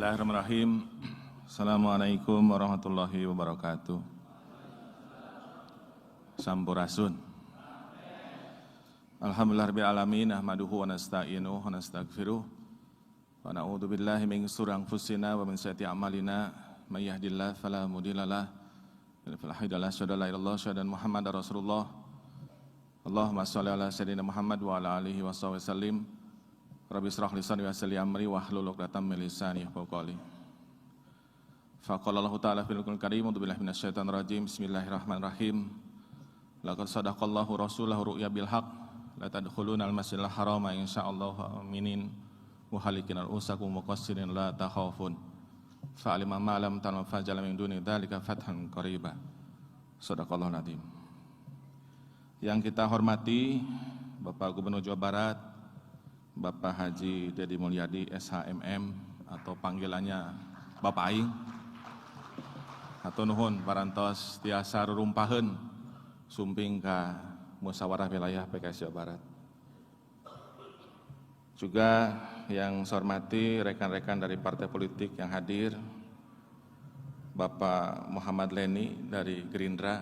Bismillahirrahmanirrahim. Assalamualaikum warahmatullahi wabarakatuh. Sampurasun. Alhamdulillahirabbil alamin, nahmaduhu wa nasta'inuhu wa nastaghfiruh. Wa na'udzu billahi min shururi anfusina wa min sayyiati a'malina. May yahdihillahu fala mudhillalah wa la hadiyalah. Asyhadu an la ilaha illallah wa asyhadu anna Muhammadar Rasulullah. Allahumma shalli ala sayyidina Muhammad wa ala alihi wasallim. Rabbi israh li sadri wa yassir li amri wahlul 'uqdatam min lisani yafqahu qawli. Faqala Allahu ta'ala fil Qur'anil Karim, a'udzu billahi minasyaitonir rajim. Bismillahirrahmanirrahim. Laqad sadaqallahu rasulahu ru'ya bil haqq la tadkhuluna al masjidal harama insyaallahu aminin wa halikin ru'usakum muqassirin la takhafun. Fa'alima ma lam ta'lam fajala min duni dzalika fathan qariba. Shadaqallahul azim. Yang kita hormati Bapak Gubernur Jawa Barat, Bapak Haji Dedi Mulyadi SHMM atau panggilannya Bapak Aing. Hatur nuhun parantos tiasa rurumpaheun sumping ka musyawarah wilayah PKS Jawa Barat. Juga yang saya hormati rekan-rekan dari partai politik yang hadir, Bapak Muhammad Leni dari Gerindra,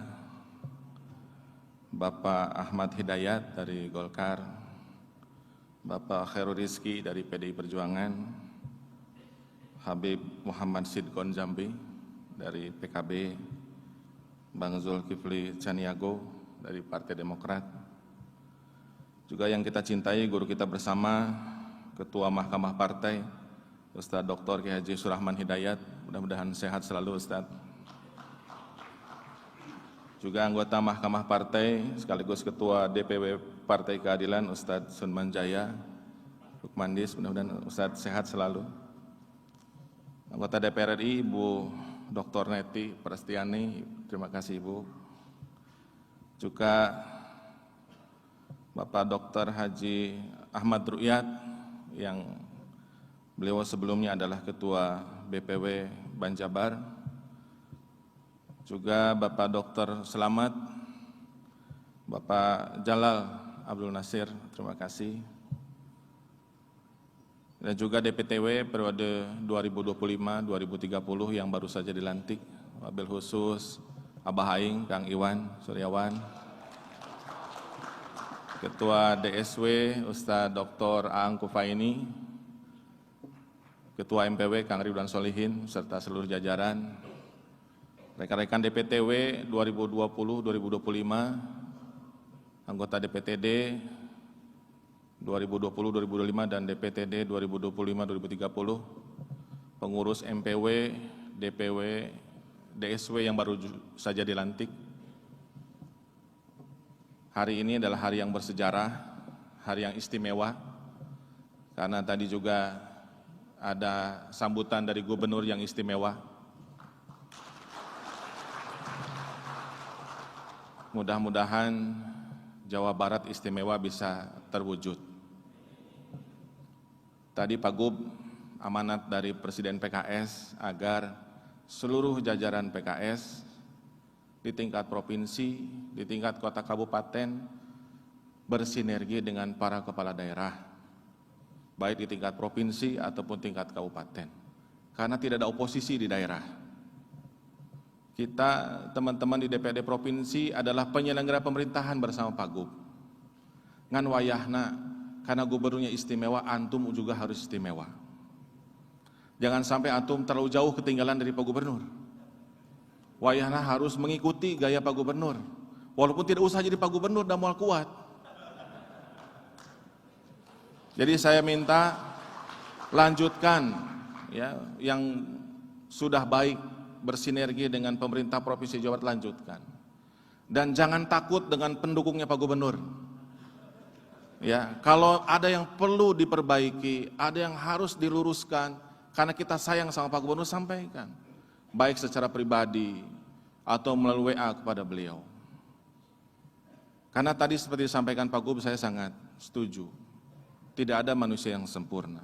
Bapak Ahmad Hidayat dari Golkar, Bapak Khairul Rizki dari PDI Perjuangan, Habib Muhammad Sidqon Jambi dari PKB, Bang Zulkifli Caniago dari Partai Demokrat, juga yang kita cintai guru kita bersama, Ketua Mahkamah Partai, Ustadz Dr. Kiai Haji Surahman Hidayat, mudah-mudahan sehat selalu Ustadz. Juga anggota Mahkamah Partai sekaligus Ketua DPW Partai Keadilan Ustadz Sunman Jaya Rukmandis, mudah-mudahan Ustadz sehat selalu. Anggota DPR RI Ibu Dr. Neti Prastiani, terima kasih Ibu. Juga Bapak Dr. Haji Ahmad Ru'yat yang beliau sebelumnya adalah Ketua BPW Banjabar. Juga Bapak Dr. Selamat, Bapak Jalal Abdul Nasir, terima kasih. Dan juga DPTW periode 2025-2030 yang baru saja dilantik, wabil khusus Abah Aing, Kang Iwan Suryawan, Ketua DSW Ustadz Dr. Aang Kufaini, Ketua MPW Kang Ridwan Solihin, serta seluruh jajaran, rekan-rekan DPTW 2020-2025, anggota DPTD 2020-2025 dan DPTD 2025-2030, pengurus MPW, DPW, DSW yang baru saja dilantik. Hari ini adalah hari yang bersejarah, hari yang istimewa, karena tadi juga ada sambutan dari gubernur yang istimewa. Mudah-mudahan Jawa Barat istimewa bisa terwujud. Tadi Pak Gub amanat dari Presiden PKS agar seluruh jajaran PKS di tingkat provinsi, di tingkat kota kabupaten bersinergi dengan para kepala daerah, baik di tingkat provinsi ataupun tingkat kabupaten. Karena tidak ada oposisi di daerah. Kita teman-teman di DPRD Provinsi adalah penyelenggara pemerintahan bersama Pak Gub. Ngan wayahna, karena gubernurnya istimewa, antum juga harus istimewa. Jangan sampai antum terlalu jauh ketinggalan dari Pak Gubernur. Wayahna harus mengikuti gaya Pak Gubernur. Walaupun tidak usah jadi Pak Gubernur dan mual kuat. Jadi saya minta lanjutkan ya, yang sudah baik, bersinergi dengan pemerintah Provinsi Jawa Barat, lanjutkan. Dan jangan takut dengan pendukungnya Pak Gubernur. Ya, kalau ada yang perlu diperbaiki, ada yang harus diluruskan, karena kita sayang sama Pak Gubernur, sampaikan. Baik secara pribadi atau melalui WA kepada beliau. Karena tadi seperti disampaikan Pak Gub, saya sangat setuju. Tidak ada manusia yang sempurna.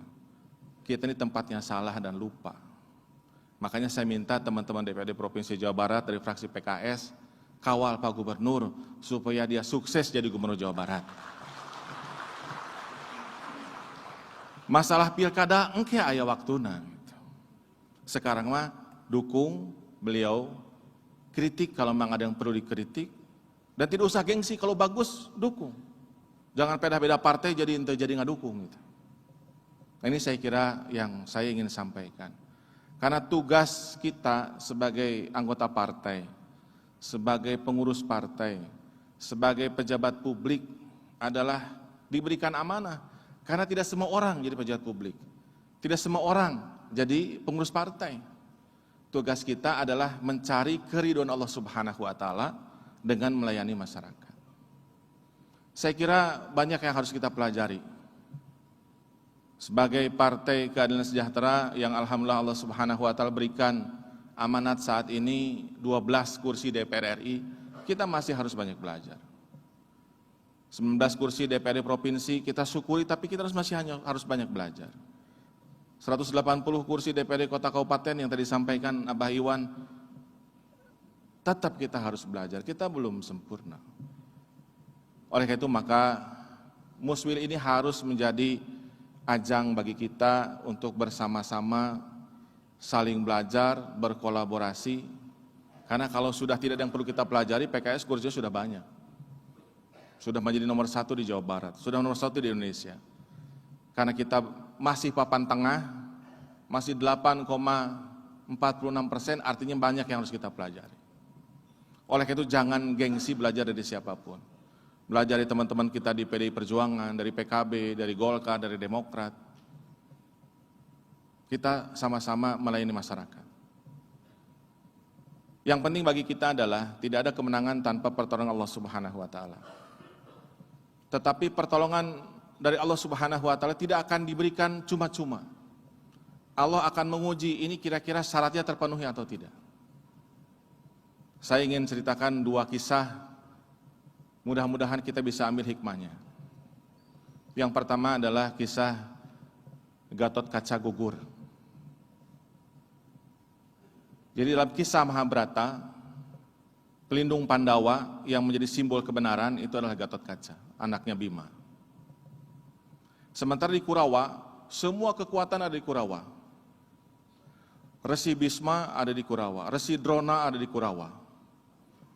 Kita ini tempatnya salah dan lupa. Makanya saya minta teman-teman DPRD Provinsi Jawa Barat dari fraksi PKS, kawal Pak Gubernur supaya dia sukses jadi Gubernur Jawa Barat. Masalah pilkada engke aya waktuna. Sekarang mah dukung beliau, kritik kalau memang ada yang perlu dikritik, dan tidak usah gengsi kalau bagus dukung. Jangan beda-beda partai jadi nggak dukung gitu. Nah, ini saya kira yang saya ingin sampaikan. Karena tugas kita sebagai anggota partai, sebagai pengurus partai, sebagai pejabat publik adalah diberikan amanah. Karena tidak semua orang jadi pejabat publik. Tidak semua orang jadi pengurus partai. Tugas kita adalah mencari keridhaan Allah Subhanahu wa taala dengan melayani masyarakat. Saya kira banyak yang harus kita pelajari. Sebagai Partai Keadilan Sejahtera yang alhamdulillah Allah Subhanahu wa taala berikan amanat saat ini 12 kursi DPR RI, kita masih harus banyak belajar. 19 kursi DPRD provinsi kita syukuri, tapi kita masih harus banyak belajar. 180 kursi DPRD kota kabupaten yang tadi disampaikan Abah Iwan, tetap kita harus belajar, kita belum sempurna. Oleh karena itu maka Muswil ini harus menjadi ajang bagi kita untuk bersama-sama saling belajar, berkolaborasi. Karena kalau sudah tidak ada yang perlu kita pelajari, PKS kursinya sudah banyak. Sudah menjadi nomor 1 di Jawa Barat, sudah nomor 1 di Indonesia. Karena kita masih papan tengah, masih 8,46%, artinya banyak yang harus kita pelajari. Oleh karena itu jangan gengsi belajar dari siapapun. Belajar dari teman-teman kita di PDI Perjuangan, dari PKB, dari Golkar, dari Demokrat. Kita sama-sama melayani masyarakat. Yang penting bagi kita adalah tidak ada kemenangan tanpa pertolongan Allah Subhanahu wa taala. Tetapi pertolongan dari Allah Subhanahu wa taala tidak akan diberikan cuma-cuma. Allah akan menguji ini kira-kira syaratnya terpenuhi atau tidak. Saya ingin ceritakan 2 kisah, mudah-mudahan kita bisa ambil hikmahnya. Yang pertama adalah kisah Gatot Kaca gugur. Jadi dalam kisah Mahabharata, pelindung Pandawa yang menjadi simbol kebenaran itu adalah Gatot Kaca, anaknya Bima. Sementara di Kurawa, semua kekuatan ada di Kurawa. Resi Bisma ada di Kurawa, Resi Drona ada di Kurawa.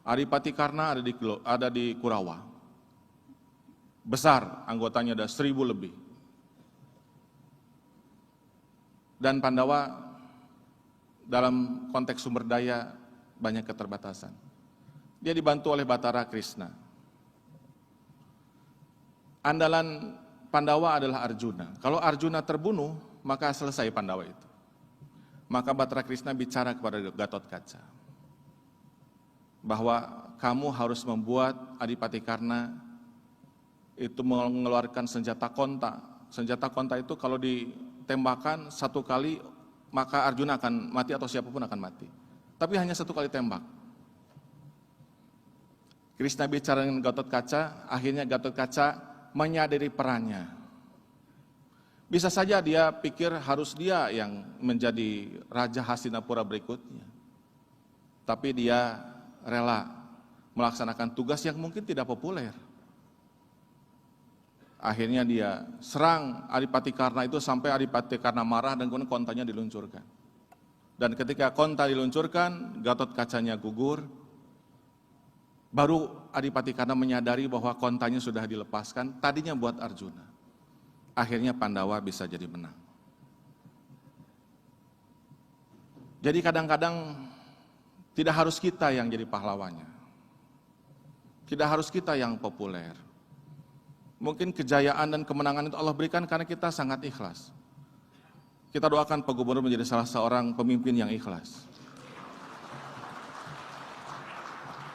Adipati Karna ada di Kurawa. Besar, anggotanya ada 1000 lebih. Dan Pandawa dalam konteks sumber daya banyak keterbatasan. Dia dibantu oleh Batara Krishna. Andalan Pandawa adalah Arjuna. Kalau Arjuna terbunuh, maka selesai Pandawa itu. Maka Batara Krishna bicara kepada Gatot Kaca bahwa kamu harus membuat Adipati Karna itu mengeluarkan senjata konta. Senjata konta itu kalau ditembakkan 1 kali, maka Arjuna akan mati atau siapapun akan mati. Tapi hanya 1 kali tembak. Krishna bicara dengan Gatot Kaca, akhirnya Gatot Kaca menyadari perannya. Bisa saja dia pikir harus dia yang menjadi Raja Hastinapura berikutnya. Tapi dia rela melaksanakan tugas yang mungkin tidak populer. Akhirnya dia serang Adipati Karna itu sampai Adipati Karna marah dan kemudian kontanya diluncurkan. Dan ketika konta diluncurkan, Gatot Kacanya gugur. Baru Adipati Karna menyadari bahwa kontanya sudah dilepaskan, tadinya buat Arjuna. Akhirnya Pandawa bisa jadi menang. Jadi kadang-kadang tidak harus kita yang jadi pahlawannya. Tidak harus kita yang populer. Mungkin kejayaan dan kemenangan itu Allah berikan karena kita sangat ikhlas. Kita doakan Pak Gubernur menjadi salah seorang pemimpin yang ikhlas.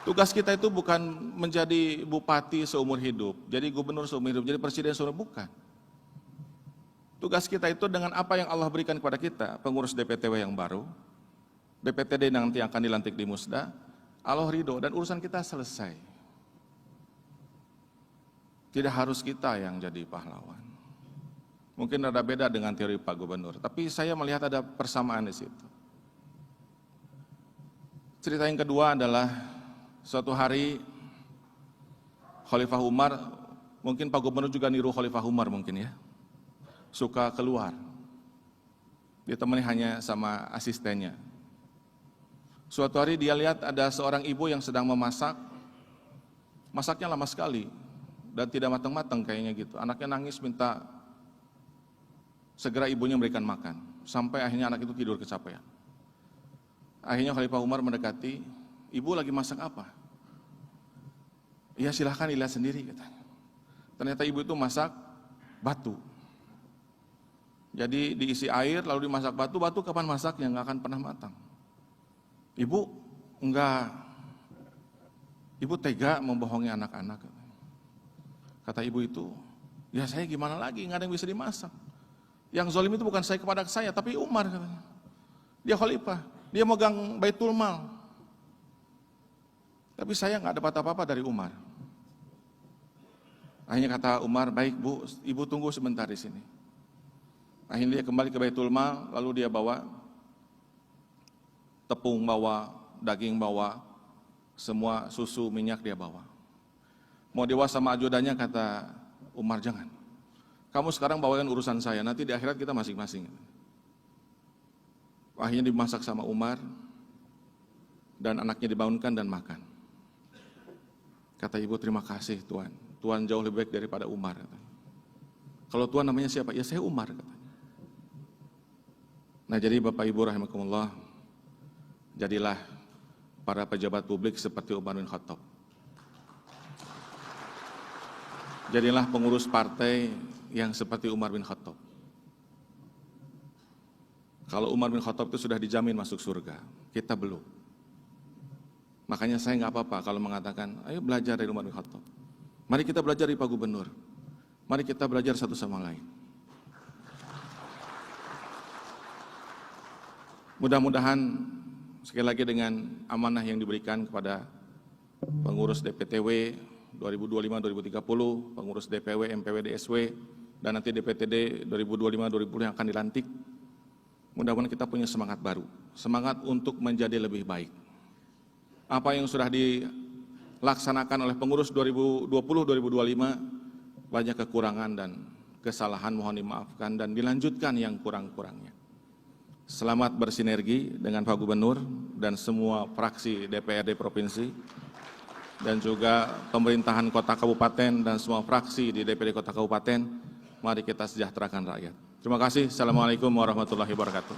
Tugas kita itu bukan menjadi bupati seumur hidup, jadi gubernur seumur hidup, jadi presiden seumur hidup, bukan. Tugas kita itu dengan apa yang Allah berikan kepada kita, pengurus DPTW yang baru, BPTD nanti akan dilantik di Musda, Allah ridho dan urusan kita selesai. Tidak harus kita yang jadi pahlawan. Mungkin ada beda dengan teori Pak Gubernur, tapi saya melihat ada persamaan di situ. Cerita yang kedua adalah suatu hari Khalifah Umar, mungkin Pak Gubernur juga niru Khalifah Umar mungkin ya, suka keluar. ditemani hanya sama asistennya. Suatu hari dia lihat ada seorang ibu yang sedang memasak, masaknya lama sekali dan tidak matang-matang kayaknya gitu. Anaknya nangis minta segera ibunya memberikan makan, sampai akhirnya anak itu tidur kecapean. Akhirnya Khalifah Umar mendekati, ibu lagi masak apa? Ya silahkan dilihat sendiri katanya. Ternyata ibu itu masak batu. Jadi diisi air lalu dimasak batu, batu kapan masaknya nggak akan pernah matang. Ibu enggak, ibu tega membohongi anak-anak. Kata ibu itu, ya saya gimana lagi, nggak ada yang bisa dimasak. Yang zalim itu bukan saya kepada saya, tapi Umar katanya. Dia khalifah, dia megang Baitul Mal. Tapi saya nggak dapat apa-apa dari Umar. Akhirnya kata Umar, baik bu, ibu tunggu sebentar di sini. Akhirnya dia kembali ke Baitul Mal, lalu dia bawa tepung, bawa daging, bawa semua susu, minyak dia bawa. Mau dewa sama ajudannya, kata Umar, jangan. Kamu sekarang bawakan urusan saya, nanti di akhirat kita masing-masing. Akhirnya dimasak sama Umar, dan anaknya dibangunkan dan makan. Kata ibu, terima kasih Tuhan. Tuhan jauh lebih baik daripada Umar. Kalau Tuhan namanya siapa? Ya saya Umar. Katanya. Nah jadi Bapak Ibu rahimakumullah, jadilah para pejabat publik seperti Umar bin Khattab. Jadilah pengurus partai yang seperti Umar bin Khattab. Kalau Umar bin Khattab itu sudah dijamin masuk surga, kita belum. Makanya saya nggak apa-apa kalau mengatakan, ayo belajar dari Umar bin Khattab. Mari kita belajar dari Pak Gubernur. Mari kita belajar satu sama lain. Mudah-mudahan sekali lagi dengan amanah yang diberikan kepada pengurus DPTW 2025-2030, pengurus DPW, MPW, DSW, dan nanti DPTD 2025-2030 yang akan dilantik. Mudah-mudahan kita punya semangat baru, semangat untuk menjadi lebih baik. Apa yang sudah dilaksanakan oleh pengurus 2020-2025, banyak kekurangan dan kesalahan mohon dimaafkan dan dilanjutkan yang kurang-kurangnya. Selamat bersinergi dengan Pak Gubernur dan semua fraksi DPRD Provinsi, dan juga pemerintahan kota kabupaten dan semua fraksi di DPD kota kabupaten. Mari kita sejahterakan rakyat. Terima kasih. Assalamualaikum warahmatullahi wabarakatuh.